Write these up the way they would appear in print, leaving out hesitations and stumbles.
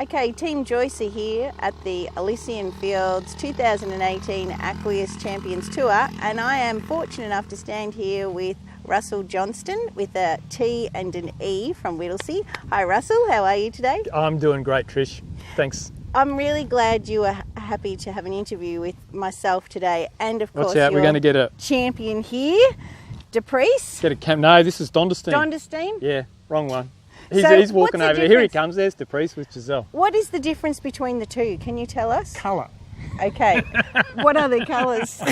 Okay, Team Joyce are here at the Elysian Fields 2018 Aquis Champions Tour, and I am fortunate enough to stand here with Russell Johnstone with a T and an E from Whittlesea. Hi Russell, how are you today? I'm doing great, Trish. Thanks. I'm really glad you were happy to have an interview with myself today, and of course Watch out, we're going to get a champion here, DePriest. Get a cam. No, this is Donderstein. Donderstein? Yeah, wrong one. So He's walking what's the over there. Here he difference? comes. There's DePriest with Giselle. What is the difference between the two? Can you tell us? Colour. Okay. What are the colours?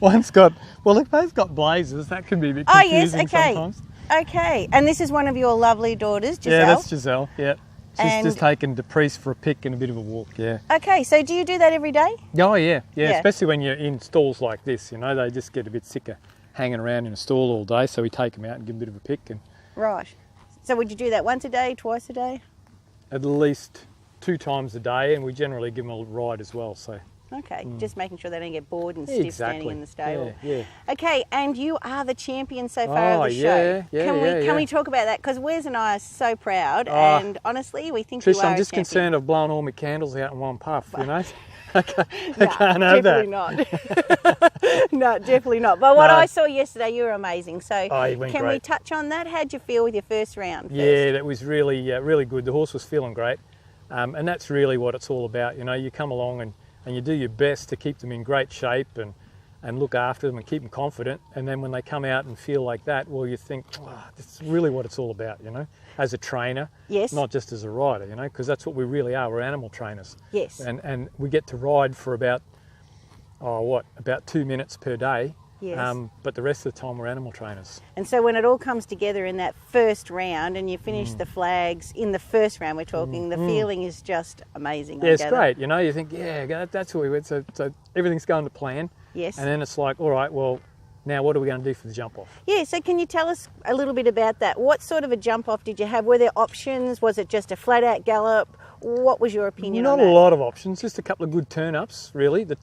One's got, well, they've both got blazers. That can be a bit Oh yes, confusing okay. sometimes. Okay. And this is one of your lovely daughters, Giselle? Yeah, that's Giselle. Yeah. She's And- just taken DePriest for a pick and a bit of a walk. Yeah. Okay, so do you do that every day? Oh yeah, yeah. Yeah. Especially when you're in stalls like this. You know, they just get a bit sick of hanging around in a stall all day. So we take them out and give them a bit of a pick, and Right. So would you do that once a day, twice a day? at least 2 times a day, and we generally give them a ride as well. So Okay, just making sure they don't get bored and stiff standing in the stable. Yeah, yeah. Okay, and you are the champion so far of the show. Can we talk about that? Because Wes and I are so proud, and honestly, we think Trish, you are I'm just a champion. concerned I've blown all my candles out in one puff, you know? I can't No, have definitely that. not. No, definitely not. But what No. I saw yesterday, you were amazing. So Oh, he went can we great. touch on that? How'd you feel with your first round? Yeah, that was really, really good. The horse was feeling great. And that's really what it's all about. You know, you come along and you do your best to keep them in great shape and look after them and keep them confident. And then when they come out and feel like that, well, you think, oh, that's really what it's all about, you know, as a trainer, Yes. not just as a rider, you know, because that's what we really are. We're animal trainers. Yes. And we get to ride for about 2 minutes per day. Yes. But the rest of the time we're animal trainers. And so when it all comes together in that first round and you finish the flags in the first round, we're talking, the feeling is just amazing. Yeah, it's great. You know, you think, yeah, that's what we went. So everything's going to plan. Yes. And then it's like, all right, well, now what are we going to do for the jump off? Yeah, so can you tell us a little bit about that? What sort of a jump off did you have? Were there options? Was it just a flat out gallop? What was your opinion Not on a that? lot of options, just a couple of good turn ups, really. The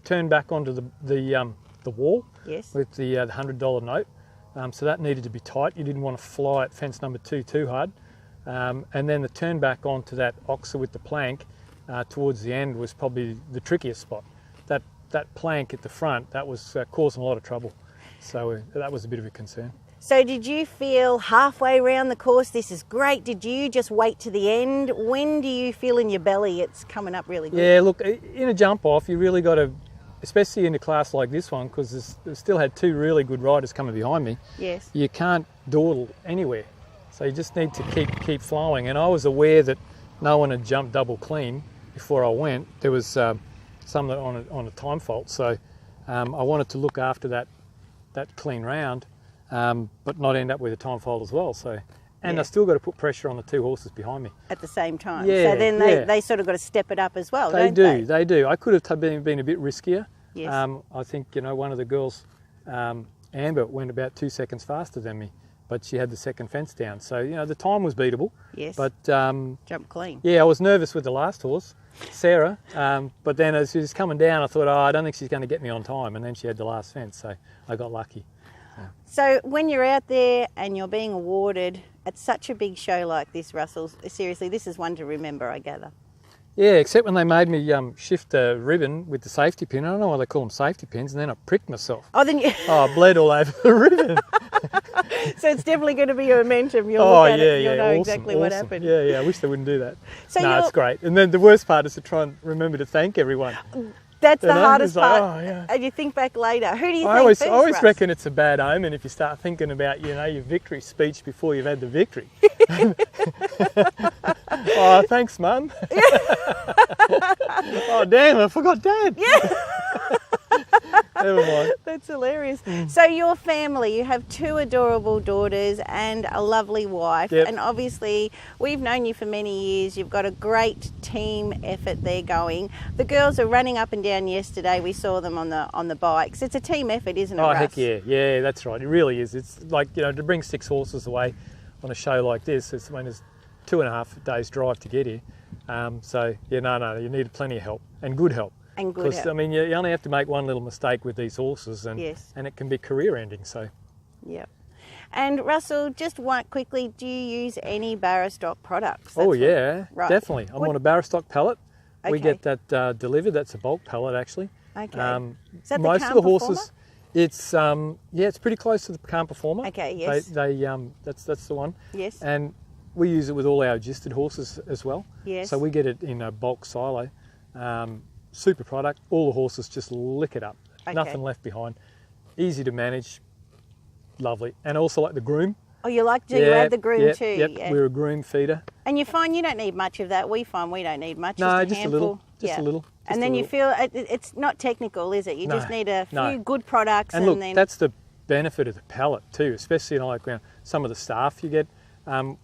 turn back onto the wall Yes. with the $100 note. So that needed to be tight. You didn't want to fly at fence number 2 too hard. And then the turn back onto that oxer with the plank towards the end was probably the trickiest spot. That plank at the front, that was causing a lot of trouble. So that was a bit of a concern. So did you feel halfway around the course, this is great? Did you just wait to the end? When do you feel in your belly it's coming up really good? Yeah, look, in a jump off, you really got to, especially in a class like this one, because there's still had 2 really good riders coming behind me. Yes. You can't dawdle anywhere. So you just need to keep flowing. And I was aware that no one had jumped double clean before I went. There was some that on a time fault. So I wanted to look after that clean round, but not end up with a time fault as well. So, and I still got to put pressure on the 2 horses behind me. At the same time. Yeah, So then they sort of got to step it up as well, They don't do, they? they do. I could have been a bit riskier. Yes. I think, you know, one of the girls, Amber, went about 2 seconds faster than me, but she had the second fence down. So, you know, the time was beatable. Yes. But, Jump clean. yeah, I was nervous with the last horse, Sarah, but then as she was coming down, I thought, I don't think she's going to get me on time, and then she had the last fence, so I got lucky. So when you're out there and you're being awarded at such a big show like this, Russell, seriously, this is one to remember, I gather. Yeah, except when they made me shift a ribbon with the safety pin. I don't know why they call them safety pins, and then I pricked myself. Oh, then you... I bled all over the ribbon. So it's definitely going to be a momentum. You'll Oh, look at yeah, it, you'll know awesome, exactly what awesome. happened. Yeah, I wish they wouldn't do that. So no, you're- it's great. And then the worst part is to try and remember to thank everyone. That's You the know, hardest it's like, part. oh, yeah. And you think back later. Who do you I think always, first, I always Russ? reckon it's a bad omen if you start thinking about, you know, your victory speech before you've had the victory. Oh, thanks, Mum. Oh, damn, I forgot Dad. Yeah. Never mind. That's hilarious. So your family, you have 2 adorable daughters and a lovely wife. Yep. And obviously we've known you for many years. You've got a great team effort there going. The girls are running up and down yesterday. We saw them on the bikes. It's a team effort, isn't it, Oh, Russ? heck yeah. Yeah, that's right. It really is. It's like, you know, to bring 6 horses away on a show like this, it's when there's 2.5 days drive to get here. So, yeah, no, you need plenty of help and good help. And good Because, help. I mean, you only have to make one little mistake with these horses and Yes. it can be career ending. So, Yeah. And Russell, just quickly, do you use any Barastoc products? Oh yeah, right. definitely. I'm on a Barastoc pallet. Okay. We get that delivered. That's a bulk pallet actually. Okay. Is that Most the of the Calm horses, it's it's pretty close to the Calm Performer. Okay, yes. That's the one. Yes. And we use it with all our adjusted horses as well. Yes. So we get it in a bulk silo. Super product. All the horses just lick it up. Okay. Nothing left behind. Easy to manage. Lovely. And also like the groom. Oh, you add the groom too? Yep. Yeah. We're a groom feeder. And you find you don't need much of that. We find we don't need much. No, just a little. Just a little. And then you feel it's not technical, is it? You just need a few good products. And look, that's the benefit of the pallet too, especially like some of the staff you get.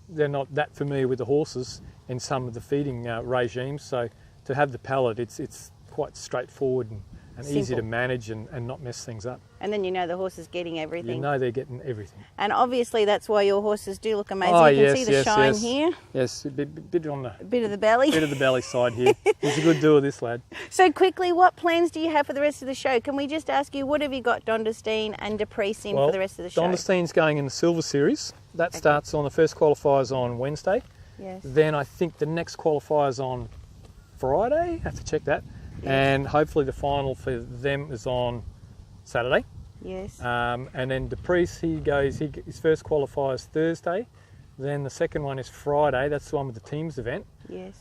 They're not that familiar with the horses in some of the feeding regimes. So to have the pallet, it's quite straightforward and easy to manage and not mess things up. And then you know the horse is getting everything. You know they're getting everything. And obviously that's why your horses do look amazing. Oh, you can see the shine here. Yes, a bit on the... A bit of the belly. Bit of the belly side here. He's a good doer, this lad. So quickly, what plans do you have for the rest of the show? Can we just ask you, what have you got Donderstein and Deprice in for the rest of the show? Donderstein's going in the Silver Series. That starts on the first qualifiers on Wednesday. Yes. Then I think the next qualifier's on Friday. I have to check that. Yes. And hopefully the final for them is on Saturday. Yes. And then Deprice, his first qualifier's Thursday. Then the second one is Friday. That's the one with the teams event. Yes.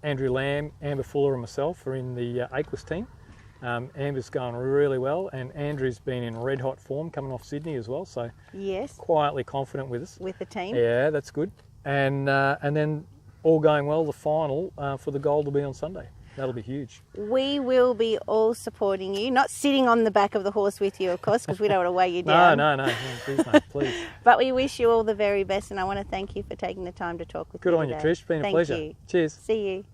Andrew Lamb, Amber Fuller and myself are in the Aquis team. Amber's going really well, and Andrew's been in red hot form coming off Sydney as well, so yes, quietly confident with us. With the team? Yeah, that's good. And then all going well, the final for the gold will be on Sunday. That'll be huge. We will be all supporting you, not sitting on the back of the horse with you, of course, because we don't want to weigh you down. No, please, mate, please. But we wish you all the very best, and I want to thank you for taking the time to talk with me today. Good on you, Trish. Been a pleasure. Thank you. Cheers. See you.